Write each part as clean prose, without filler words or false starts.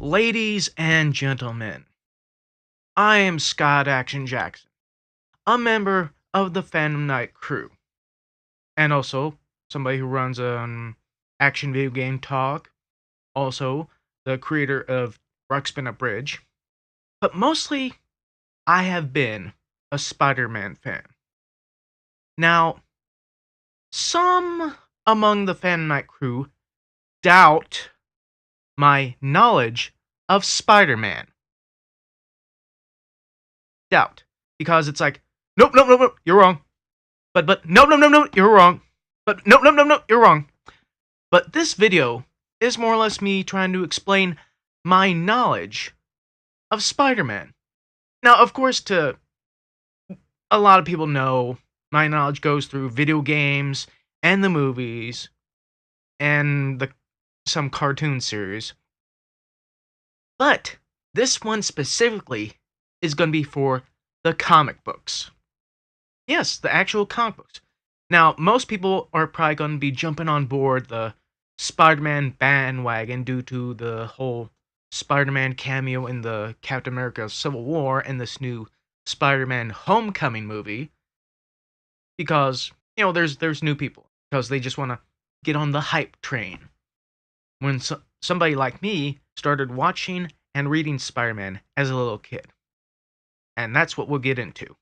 Ladies and gentlemen, I am Scott Action Jackson, a member of the Phantom Knight crew, and also somebody who runs an action video game talk, also the creator of Ruxpin a Bridge, but mostly I have been a Spider-Man fan. Now, some among the Phantom Knight crew doubt my knowledge of Spider-Man. Doubt. Because it's like, nope, nope, nope, nope, you're wrong. But no, no, no, no, you're wrong. But no, no, no, no, you're wrong. But this video is more or less me trying to explain my knowledge of Spider-Man. Now, of course, to a lot of people know, my knowledge goes through video games and the movies and some cartoon series. But this one specifically is going to be for the comic books. Yes, the actual comic books. Now, most people are probably going to be jumping on board the Spider-Man bandwagon due to the whole Spider-Man cameo in the Captain America Civil War and this new Spider-Man Homecoming movie. Because, there's new people. Because they just want to get on the hype train. When somebody like me started watching and reading Spider-Man as a little kid. And that's what we'll get into.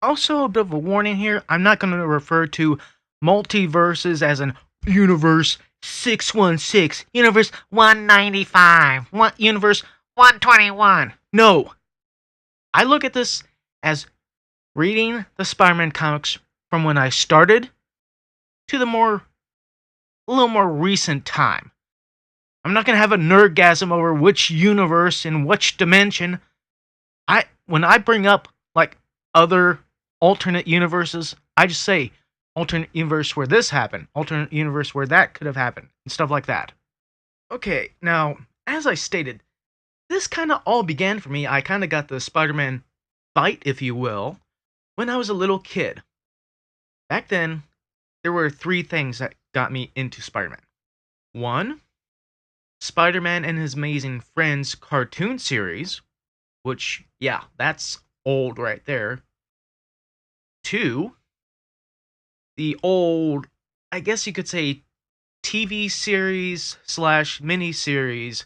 Also, a bit of a warning here, I'm not going to refer to multiverses as an universe 616, universe 195, universe 121. No. I look at this as reading the Spider-Man comics from when I started to a little more recent time. I'm not going to have a nerdgasm over which universe and which dimension. When I bring up, other alternate universes, I just say alternate universe where this happened, alternate universe where that could have happened, and stuff like that. Okay, now, as I stated, this kind of all began for me. I kind of got the Spider-Man bite, if you will, when I was a little kid. Back then, there were three things that got me into Spider-Man. One, Spider-Man and His Amazing Friends cartoon series, which, yeah, that's old right there. Two, the old, I guess you could say, TV series / mini-series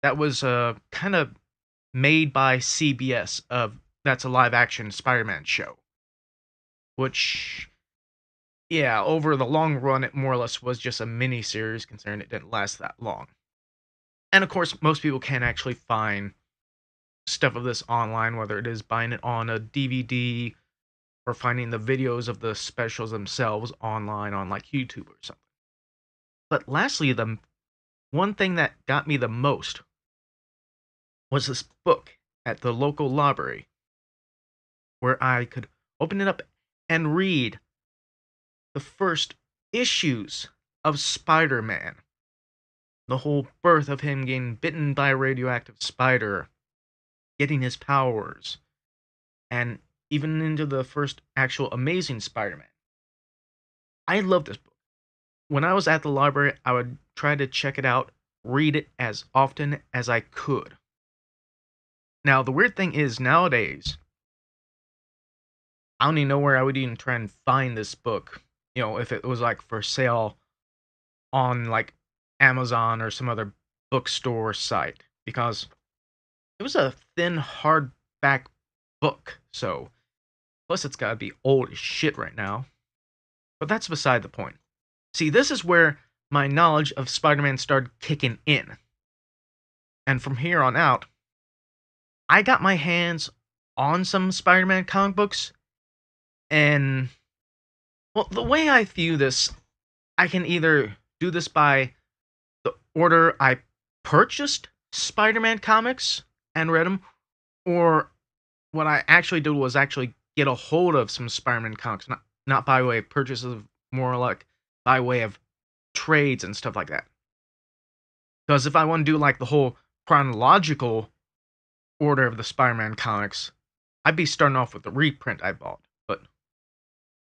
that was kind of made by CBS that's a live-action Spider-Man show. Which, yeah, over the long run, it more or less was just a mini-series, considering it didn't last that long. And of course, most people can't actually find stuff of this online, whether it is buying it on a DVD or finding the videos of the specials themselves online on YouTube or something. But lastly, the one thing that got me the most was this book at the local library where I could open it up and read the first issues of Spider-Man. The whole birth of him getting bitten by a radioactive spider, getting his powers, and even into the first actual Amazing Spider-Man. I love this book. When I was at the library, I would try to check it out, read it as often as I could. Now, the weird thing is, nowadays, I don't even know where I would even try and find this book. If it was for sale on Amazon or some other bookstore site. Because it was a thin hardback book, so plus it's gotta be old as shit right now. But that's beside the point. See, this is where my knowledge of Spider-Man started kicking in. And from here on out, I got my hands on some Spider-Man comic books, and, well, the way I view this, I can either do this by the order I purchased Spider-Man comics and read them, or what I actually did was actually get a hold of some Spider-Man comics, not by way of purchases, more like by way of trades and stuff like that. Because if I want to do the whole chronological order of the Spider-Man comics, I'd be starting off with the reprint I bought, but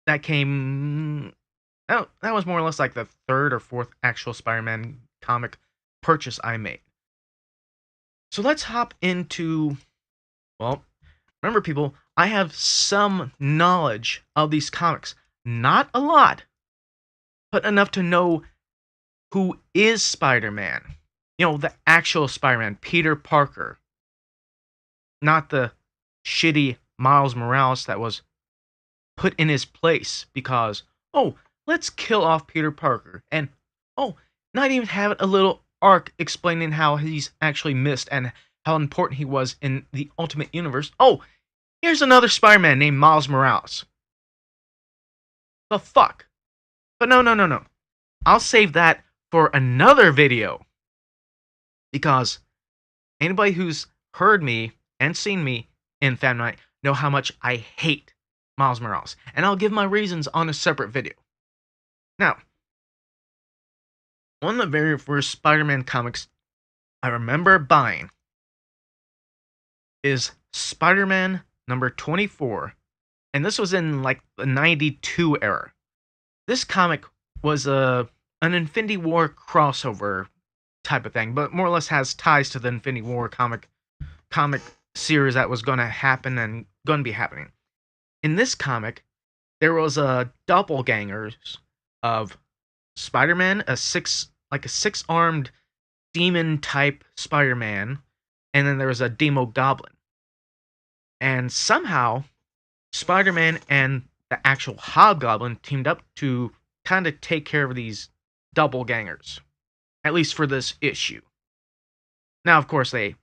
that came that was more or less like the third or fourth actual Spider-Man comic purchase I made. So let's hop into, well, remember people, I have some knowledge of these comics. Not a lot, but enough to know who is Spider-Man. You know, the actual Spider-Man, Peter Parker. Not the shitty Miles Morales that was put in his place because, oh, let's kill off Peter Parker. And, oh, not even have a little arc explaining how he's actually missed and how important he was in the Ultimate Universe. Oh, here's another Spider-Man named Miles Morales. The fuck? But no. I'll save that for another video. Because anybody who's heard me and seen me in Fan Night know how much I hate Miles Morales. And I'll give my reasons on a separate video. Now, one of the very first Spider-Man comics I remember buying is SpiderMan Number 24. And this was in like the 92 era. This comic was an Infinity War crossover type of thing, but more or less has ties to the Infinity War comic series that was going to happen and going to be happening. In this comic, there was a doppelgangers of Spider-Man, a six-armed demon type Spider-Man, and then there was a demo goblin. And somehow, Spider-Man and the actual Hobgoblin teamed up to kind of take care of these doppelgangers. At least for this issue. Now, of course, the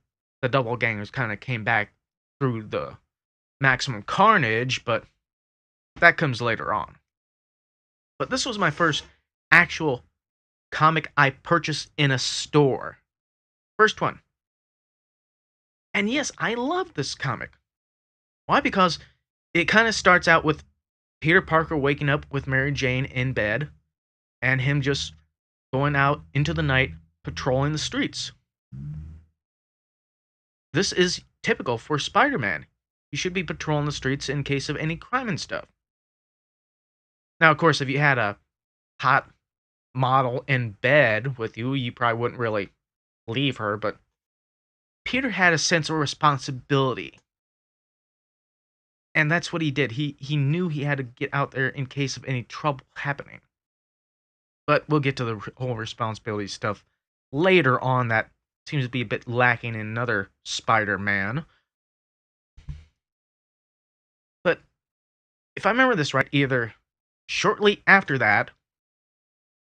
doppelgangers kind of came back through the Maximum Carnage, but that comes later on. But this was my first actual comic I purchased in a store. First one. And yes, I love this comic. Why? Because it kind of starts out with Peter Parker waking up with Mary Jane in bed, and him just going out into the night, patrolling the streets. This is typical for Spider-Man. You should be patrolling the streets in case of any crime and stuff. Now, of course, if you had a hot model in bed with you, you probably wouldn't really leave her, but Peter had a sense of responsibility. And that's what he did. He knew he had to get out there in case of any trouble happening. But we'll get to the whole responsibility stuff later on. That seems to be a bit lacking in another Spider-Man. But if I remember this right, either shortly after that,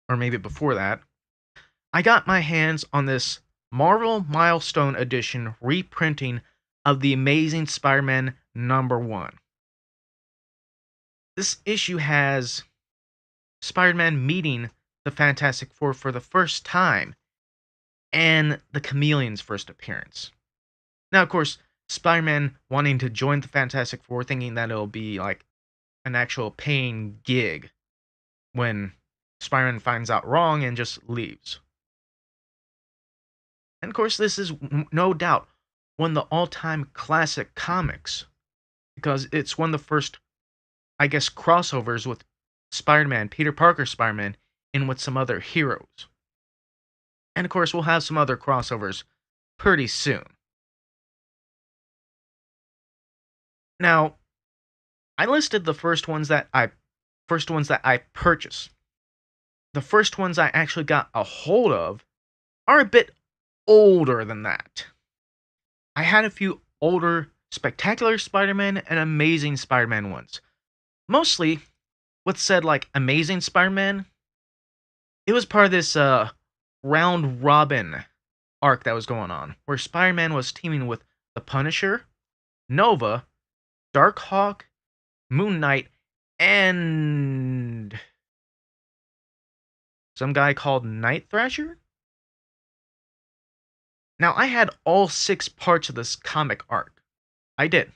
or maybe before that, I got my hands on this Marvel Milestone Edition reprinting of The Amazing Spider-Man Number 1. This issue has Spider-Man meeting the Fantastic Four for the first time, and the Chameleon's first appearance. Now, of course, Spider-Man wanting to join the Fantastic Four, thinking that it'll be like an actual paying gig, when Spider-Man finds out wrong and just leaves. And of course, this is no doubt one of the all-time classic comics, because it's one of the first, I guess, crossovers with Spider-Man, Peter Parker Spider-Man, in with some other heroes. And of course, we'll have some other crossovers pretty soon. Now, I listed the first ones that I purchased. The first ones I actually got a hold of are a bit older than that. I had a few older Spectacular Spider-Man and Amazing Spider-Man ones. Mostly, what's said like Amazing Spider-Man, it was part of this round robin arc that was going on, where Spider-Man was teaming with the Punisher, Nova, Darkhawk, Moon Knight, and some guy called Night Thrasher? Now, I had all 6 parts of this comic arc. I did.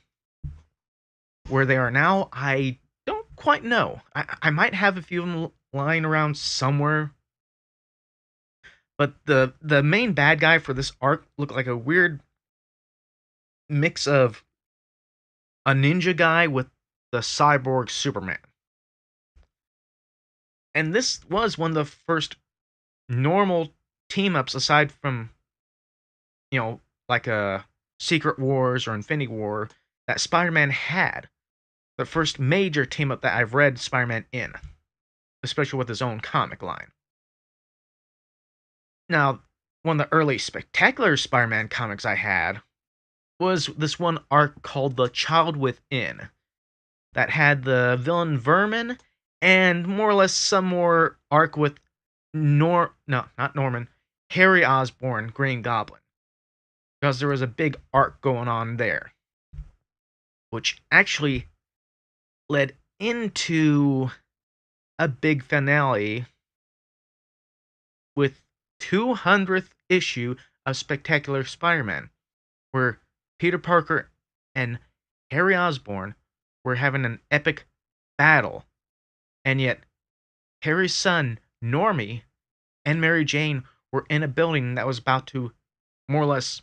Where they are now, I don't quite know. I might have a few of them lying around somewhere. But the main bad guy for this arc looked like a weird mix of a ninja guy with the cyborg Superman. And this was one of the first normal team ups aside from, like a Secret Wars or Infinity War that Spider-Man had. The first major team up that I've read Spider-Man in, especially with his own comic line. Now, one of the early spectacular Spider-Man comics I had was this one arc called The Child Within that had the villain Vermin and more or less some more arc with not Norman, Harry Osborn, Green Goblin. Because there was a big arc going on there, which actually led into a big finale with 200th issue of Spectacular Spider-Man, where Peter Parker and Harry Osborn were having an epic battle, and yet Harry's son, Normie, and Mary Jane were in a building that was about to more or less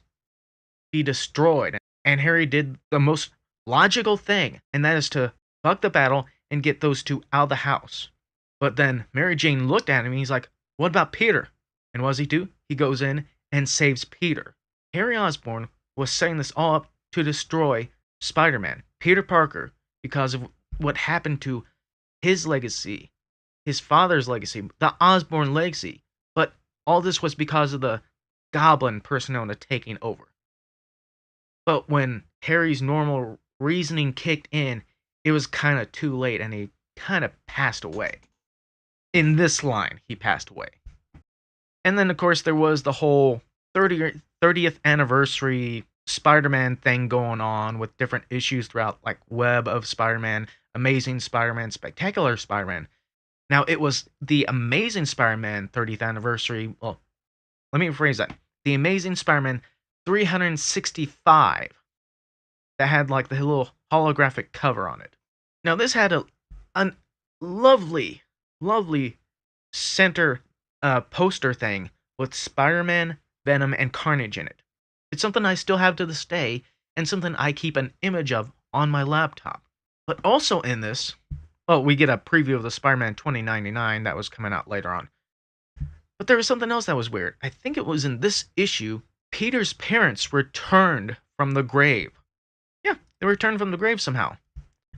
be destroyed, and Harry did the most logical thing, and that is to fuck the battle and get those two out of the house. But then Mary Jane looked at him and he's like, what about Peter? And what does he do? He goes in and saves Peter. Harry Osborn was setting this all up to destroy Spider-Man, Peter Parker, because of what happened to his legacy, his father's legacy, the Osborn legacy. But all this was because of the Goblin persona taking over. But when Harry's normal reasoning kicked in, it was kind of too late and he kind of passed away. In this line, he passed away. And then, of course, there was the whole 30th anniversary Spider-Man thing going on with different issues throughout, like Web of Spider-Man, Amazing Spider-Man, Spectacular Spider-Man. Now, it was the Amazing Spider-Man 30th anniversary. Well, let me rephrase that. The Amazing Spider-Man 365 that had like the little holographic cover on it. Now, this had a lovely center poster thing with Spider-Man, Venom, and Carnage in it. It's something I still have to this day, and something I keep an image of on my laptop. But also in this, well, we get a preview of the Spider-Man 2099 that was coming out later on. But there was something else that was weird. I think it was in this issue, Peter's parents returned from the grave. Yeah, they returned from the grave somehow.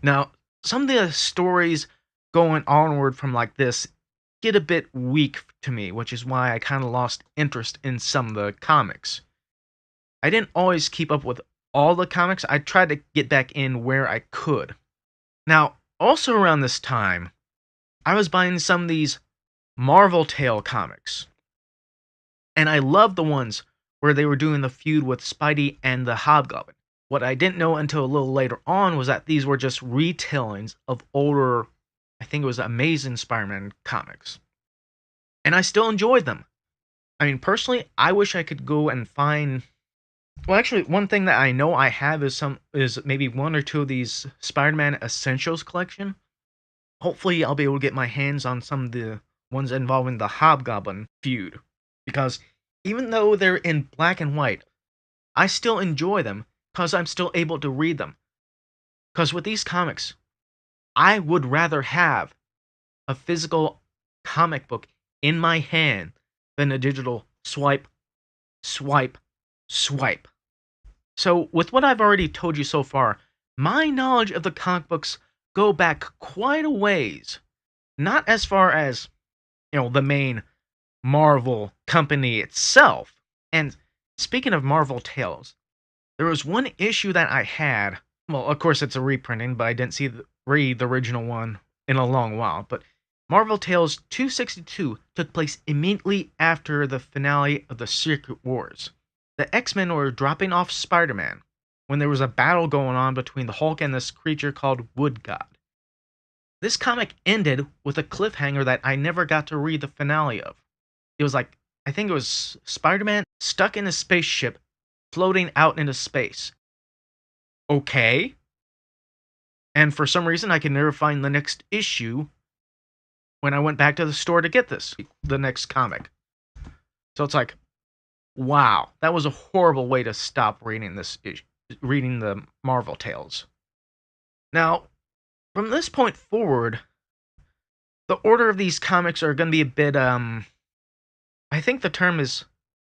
Now, some of the stories going onward from like this get a bit weak to me, which is why I kind of lost interest in some of the comics. I didn't always keep up with all the comics. I tried to get back in where I could. Now, also around this time, I was buying some of these Marvel Tale comics. And I loved the ones where they were doing the feud with Spidey and the Hobgoblin. What I didn't know until a little later on was that these were just retellings of older, I think it was Amazing Spider-Man comics. And I still enjoyed them. I mean, personally, I wish I could go and find... Well, actually, one thing that I know I have is maybe one or two of these Spider-Man Essentials collection. Hopefully, I'll be able to get my hands on some of the ones involving the Hobgoblin feud. Because even though they're in black and white, I still enjoy them because I'm still able to read them. Because with these comics, I would rather have a physical comic book in my hand than a digital swipe, swipe, swipe. So, with what I've already told you so far, my knowledge of the comic books go back quite a ways. Not as far as, the main Marvel company itself. And speaking of Marvel Tales, there was one issue that I had. Well, of course, it's a reprinting, but I didn't read the original one in a long while. But Marvel Tales 262 took place immediately after the finale of the Secret Wars. The X-Men were dropping off Spider-Man when there was a battle going on between the Hulk and this creature called Wood God. This comic ended with a cliffhanger that I never got to read the finale of. It was like, I think it was Spider-Man stuck in a spaceship floating out into space. Okay. And for some reason, I could never find the next issue when I went back to the store to get the next comic. So it's like, wow, that was a horrible way to stop reading this issue. reading the Marvel tales. Now, from this point forward, the order of these comics are going to be a bit, I think the term is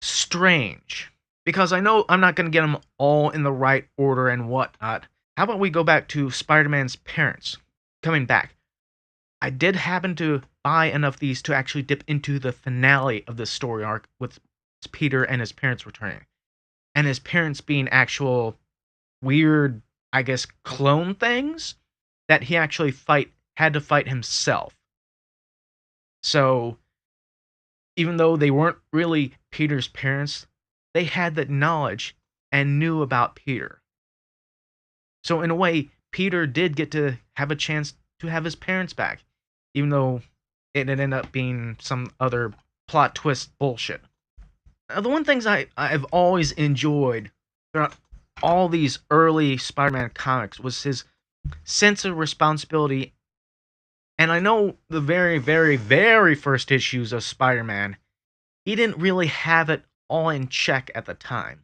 strange. Because I know I'm not going to get them all in the right order and whatnot. How about we go back to SpiderMan's parents? Coming back. I did happen to buy enough of these to actually dip into the finale of this story arc with Peter and his parents returning. And his parents being actual weird, I guess, clone things that he actually had to fight himself. So, even though they weren't really Peter's parents, they had that knowledge and knew about Peter. So, in a way, Peter did get to have a chance to have his parents back, even though it ended up being some other plot twist bullshit. Now, the one things I've always enjoyed throughout all these early Spider-Man comics was his sense of responsibility. And I know the very, very, very first issues of Spider-Man, he didn't really have it all in check at the time.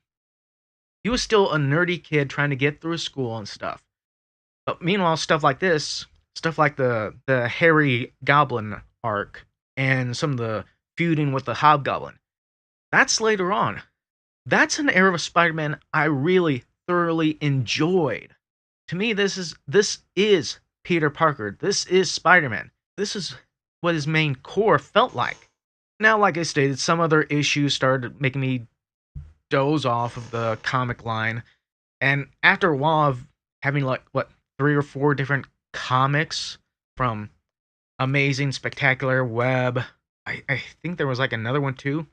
He was still a nerdy kid trying to get through school and stuff. But meanwhile, stuff like this, stuff like the Harry Goblin arc and some of the feuding with the Hobgoblin, that's later on. That's an era of Spider-Man I really thoroughly enjoyed. To me, this is Peter Parker. This is Spider-Man. This is what his main core felt like. Now, like I stated, some other issues started making me doze off of the comic line. And after a while of having, 3 or 4 different comics from Amazing, Spectacular, Web, I think there was another one too.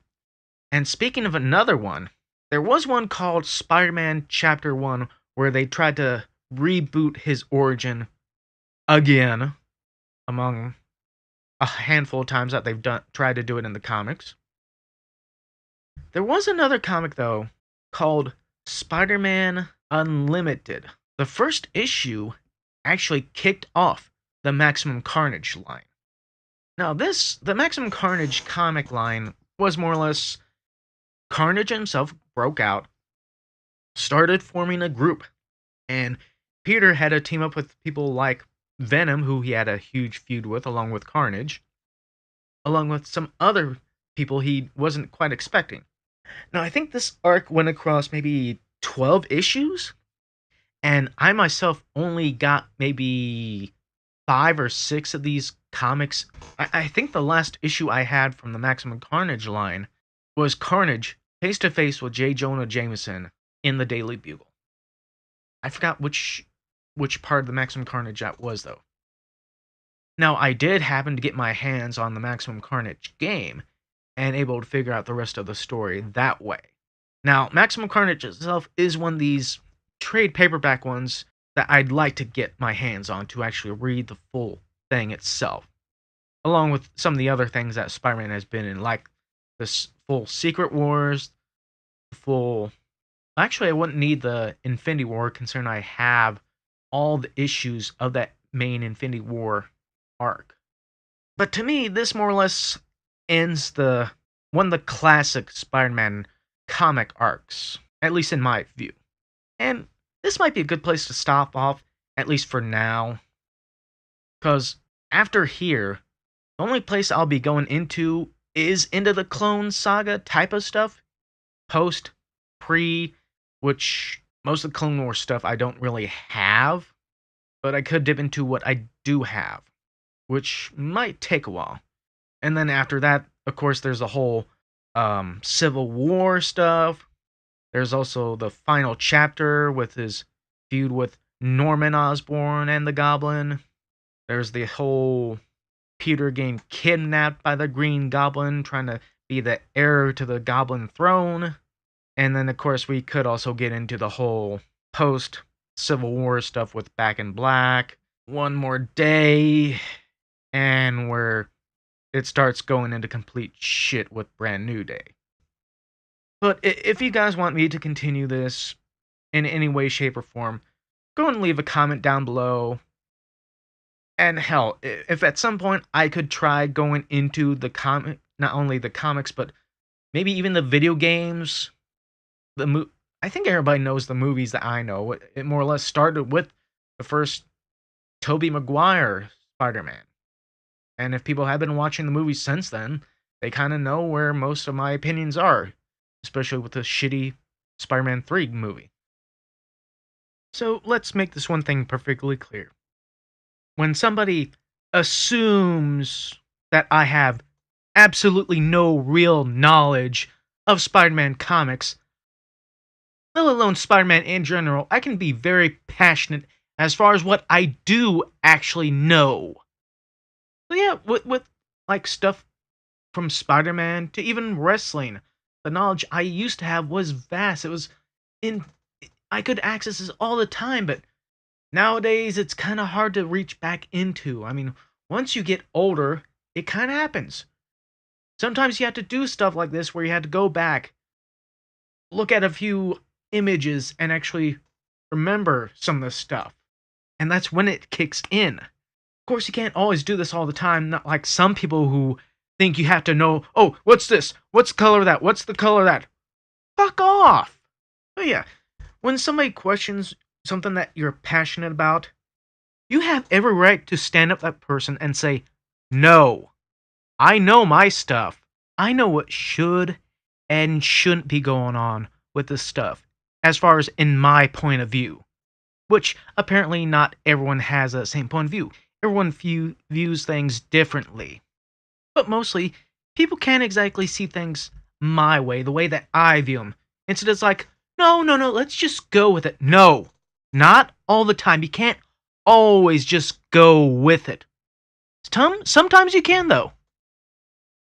And speaking of another one, there was one called Spider-Man Chapter 1 where they tried to reboot his origin again, among a handful of times that they've tried to do it in the comics. There was another comic, though, called SpiderMan Unlimited. The first issue actually kicked off the Maximum Carnage line. Now, the Maximum Carnage comic line was more or less Carnage himself broke out, started forming a group, and Peter had to team up with people like Venom, who he had a huge feud with, along with Carnage, along with some other people he wasn't quite expecting. Now, I think this arc went across maybe 12 issues, and I myself only got maybe 5 or 6 of these comics. I think the last issue I had from the Maximum Carnage line was Carnage face-to-face with J. Jonah Jameson in the Daily Bugle. I forgot which part of the Maximum Carnage that was, though. Now, I did happen to get my hands on the Maximum Carnage game and able to figure out the rest of the story that way. Now, Maximum Carnage itself is one of these trade paperback ones that I'd like to get my hands on to actually read the full thing itself, along with some of the other things that Spider-Man has been in, like this full Secret Wars, Actually, I wouldn't need the Infinity War, considering I have all the issues of that main Infinity War arc. But to me, this more or less ends one of the classic Spider-Man comic arcs, at least in my view. And this might be a good place to stop off, at least for now. Because after here, the only place I'll be going into is into the Clone Saga type of stuff. Post, pre, which most of the Clone Wars stuff I don't really have. But I could dip into what I do have, which might take a while. And then after that, of course, there's the whole Civil War stuff. There's also the final chapter with his feud with Norman Osborn and the Goblin. There's the whole Peter getting kidnapped by the Green Goblin, trying to be the heir to the Goblin throne. And then, of course, we could also get into the whole post-Civil War stuff with Back in Black, One More Day, and where it starts going into complete shit with Brand New Day. But if you guys want me to continue this in any way, shape, or form, go and leave a comment down below. And hell, if at some point I could try going into the not only the comics, but maybe even the video games, I think everybody knows the movies that I know. It more or less started with the first Tobey Maguire Spider-Man. And if people have been watching the movies since then, they kind of know where most of my opinions are, especially with the shitty Spider-Man 3 movie. So let's make this one thing perfectly clear. When somebody assumes that I have absolutely no real knowledge of Spider-Man comics, let alone Spider-Man in general, I can be very passionate as far as what I do actually know. So yeah, with like stuff from Spider-Man to even wrestling, the knowledge I used to have was vast. It was in I could access this all the time, but nowadays it's kind of hard to reach back into. I mean, once you get older, it kind of happens. Sometimes you have to do stuff like this where you had to go back, look at a few images, and actually remember some of the stuff. And that's when it kicks in. Of course, you can't always do this all the time, not like some people who think you have to know, oh, what's this? What's the color of that? What's the color of that? Fuck off! But yeah, when somebody questions something that you're passionate about, you have every right to stand up to that person and say, no, I know my stuff. I know what should and shouldn't be going on with this stuff, as far as in my point of view. Which, apparently not everyone has the same point of view. Everyone views things differently. But mostly, people can't exactly see things my way, the way that I view them. Instead, it's like, no, let's just go with it. No, not all the time. You can't always just go with it. Sometimes you can, though.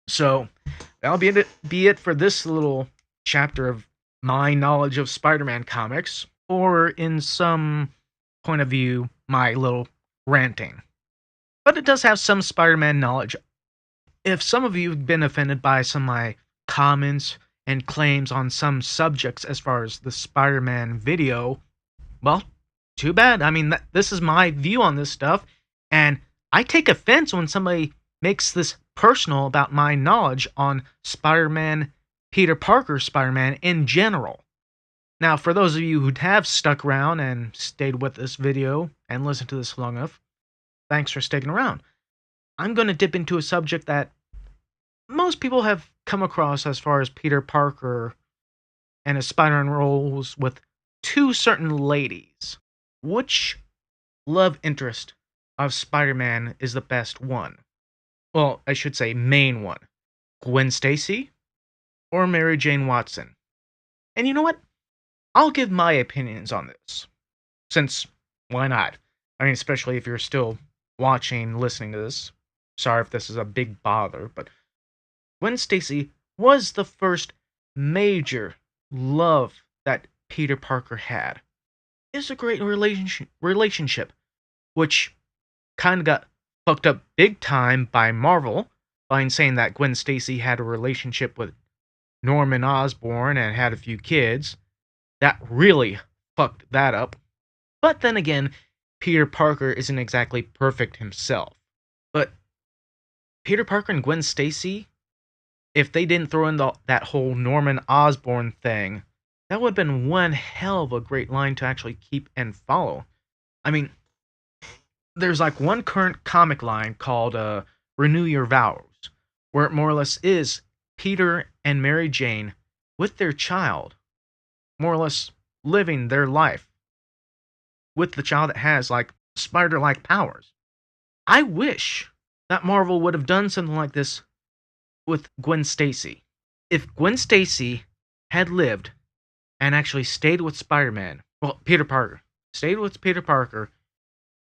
So, that'll be it for this little chapter of my knowledge of Spider-Man comics, or in some point of view, my little ranting. But it does have some Spider-Man knowledge. If some of you have been offended by some of my comments and claims on some subjects as far as the Spider-Man video, well, too bad. I mean, this is my view on this stuff, and I take offense when somebody makes this personal about my knowledge on Spider-Man, Peter Parker Spider-Man in general. Now, for those of you who have stuck around and stayed with this video and listened to this long enough, thanks for sticking around. I'm going to dip into a subject that most people have come across as far as Peter Parker and his Spider-Man roles with two certain ladies. Which love interest of Spider-Man is the best one? Well, I should say main one. Gwen Stacy or Mary Jane Watson? And you know what? I'll give my opinions on this. Since, why not? I mean, especially if you're still watching, listening to this. Sorry if this is a big bother, but Gwen Stacy was the first major love that Peter Parker had. It's a great relationship, which kind of got fucked up big time by Marvel by saying that Gwen Stacy had a relationship with Norman Osborn and had a few kids. That really fucked that up. But then again, Peter Parker isn't exactly perfect himself. But Peter Parker and Gwen Stacy, if they didn't throw in that whole Norman Osborn thing, that would have been one hell of a great line to actually keep and follow. I mean, there's like one current comic line called Renew Your Vows, where it more or less is Peter and Mary Jane with their child, more or less living their life with the child that has like spider-like powers. I wish that Marvel would have done something like this with Gwen Stacy. If Gwen Stacy had lived and actually stayed with Spider-Man, well, Peter Parker, stayed with Peter Parker,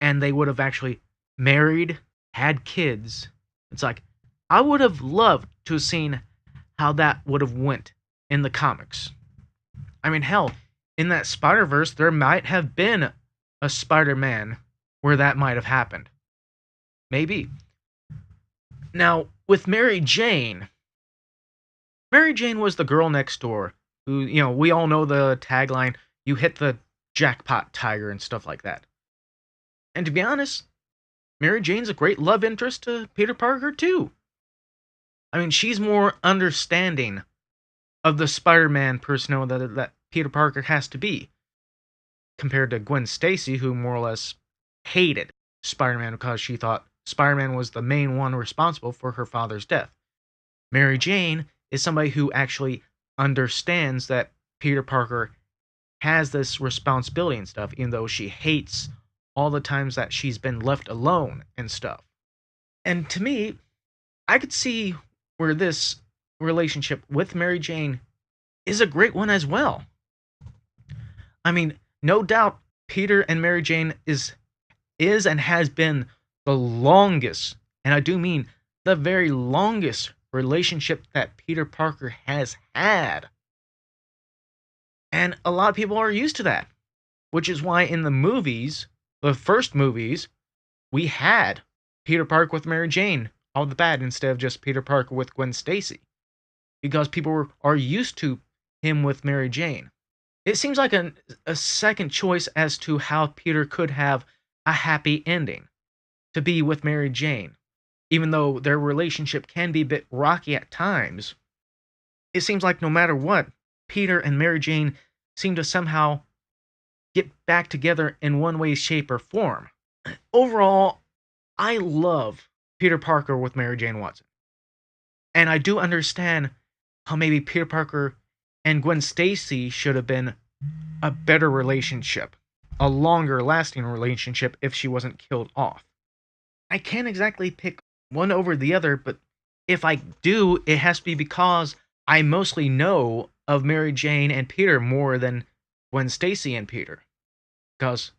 and they would have actually married, had kids, it's like, I would have loved to have seen how that would have went in the comics. I mean, hell, in that Spider-Verse, there might have been a Spider-Man where that might have happened. Maybe. Now, with Mary Jane was the girl next door who, you know, we all know the tagline, you hit the jackpot tiger and stuff like that. And to be honest, Mary Jane's a great love interest to Peter Parker too. I mean, she's more understanding of the Spider-Man personnel that Peter Parker has to be, compared to Gwen Stacy, who more or less hated Spider-Man because she thought Spider-Man was the main one responsible for her father's death. Mary Jane is somebody who actually understands that Peter Parker has this responsibility and stuff, even though she hates all the times that she's been left alone and stuff. And to me, I could see where this relationship with Mary Jane is a great one as well. I mean, no doubt Peter and Mary Jane is and has been the longest, and I do mean the very longest relationship that Peter Parker has had. And a lot of people are used to that, which is why in the movies, the first movies, we had Peter Parker with Mary Jane all the bat instead of just Peter Parker with Gwen Stacy, because people are used to him with Mary Jane. It seems like a second choice as to how Peter could have a happy ending, to be with Mary Jane. Even though their relationship can be a bit rocky at times, it seems like no matter what, Peter and Mary Jane seem to somehow get back together in one way, shape, or form. Overall, I love Peter Parker with Mary Jane Watson. And I do understand how maybe Peter Parker and Gwen Stacy should have been a better relationship, a longer lasting relationship if she wasn't killed off. I can't exactly pick one over the other, but if I do, it has to be because I mostly know of Mary Jane and Peter more than Gwen Stacy and Peter. Because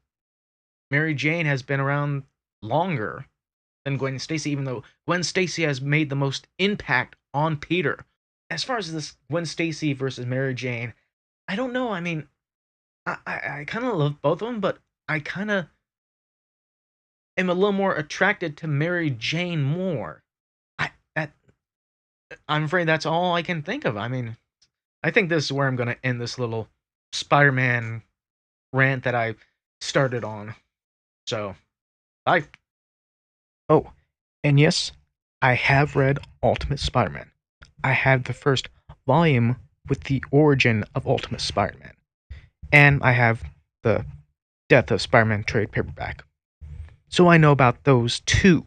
Mary Jane has been around longer than Gwen Stacy, even though Gwen Stacy has made the most impact on Peter. As far as this Gwen Stacy versus Mary Jane, I don't know. I mean, I kind of love both of them, but I kind of am a little more attracted to Mary Jane more. I'm afraid that's all I can think of. I mean, I think this is where I'm going to end this little Spider-Man rant that I started on. So, bye. Oh, and yes, I have read Ultimate Spider-Man. I have the first volume with the origin of Ultimate Spider-Man. And I have the Death of Spider-Man trade paperback. So I know about those two.